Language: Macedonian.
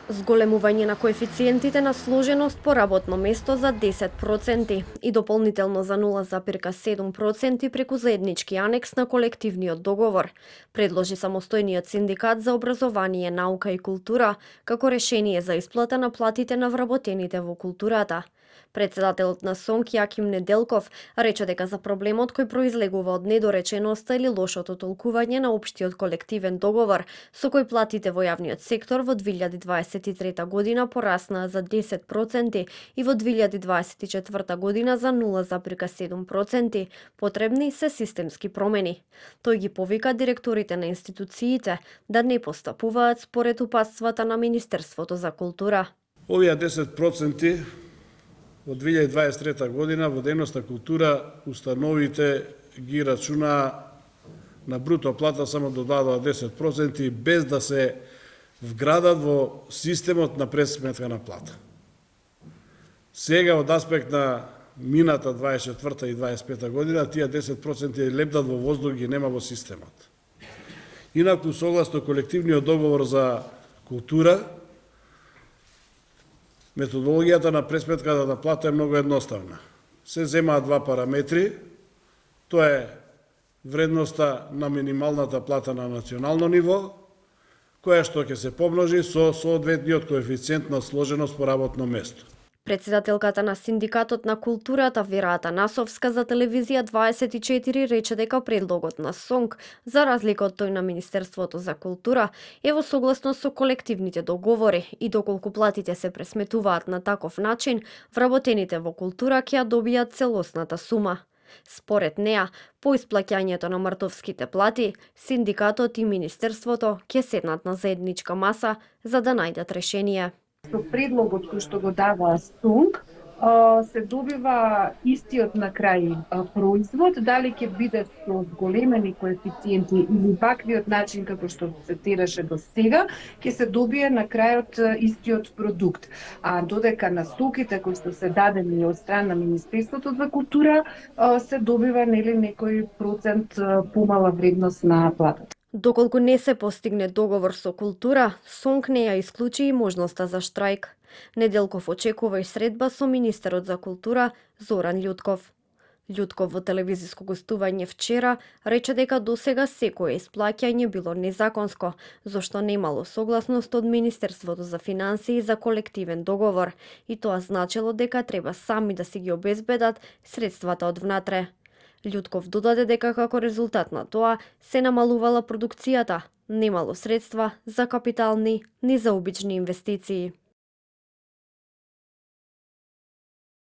Зголемување на коефициентите на сложеност по работно место за 10% и дополнително за 0,7% преку заеднички анекс на колективниот договор, предложи самостојниот синдикат за образование, наука и култура како решение за исплата на платите на вработените во културата. Председателот на СОНК Јаким Неделков рече дека за проблемот кој произлегува од недореченоста или лошото толкување на општиот колективен договор, со кој платите во јавниот сектор во 2023 година пораснаа за 10% и во 2024 година за 0,7%, потребни се системски промени. Тој ги повика директорите на институциите да не постапуваат според упатствата на Министерството за култура. Овие 10% во 2023 година во дејност на култура установите ги рачунаа на бруто плата само додадоа 10% без да се вградат во системот на пресметка на плата. Сега од аспект на мината 24 и 25 година тие 10% лепдат во воздух, ги нема во системот. Инаку согласно колективниот договор за култура, методологијата на пресметката на плата е многу едноставна. Се земаат два параметри, тоа е вредноста на минималната плата на национално ниво, која што ќе се помножи со соодветниот коефициент на сложеност по работно место. Председателката на Синдикатот на културата Вера Атанасовска за телевизија 24 рече дека предлогот на СОНК, за разлика од тој на Министерството за култура, е во согласност со колективните договори и доколку платите се пресметуваат на таков начин, вработените во култура ќе ја добијат целосната сума. Според неа, по исплаќањето на мартовските плати, синдикатот и Министерството ќе седнат на заедничка маса за да најдат решение. Со предлогот кој што го дава СОНК, се добива истиот на крај производ, дали ќе биде со зголемени коефициенти или ваквиот начин како што се тераше до сега, ќе се добие на крајот истиот продукт. А додека на стоките кои што се дадени од страна на Министерството за култура, се добива некој процент помала вредност на платата. Доколку не се постигне договор со култура, СОНК не ја исклучи и можноста за штрајк. Неделков очекува и средба со министерот за култура Зоран Љутков. Љутков во телевизиско гостување вчера рече дека досега секое исплаќање било незаконско, зашто немало согласност од Министерството за финансии за колективен договор и тоа значело дека треба сами да си ги обезбедат средствата од внатре. Љутков додаде дека како резултат на тоа се намалувала продукцијата, немало средства за капитални ни за обични инвестиции.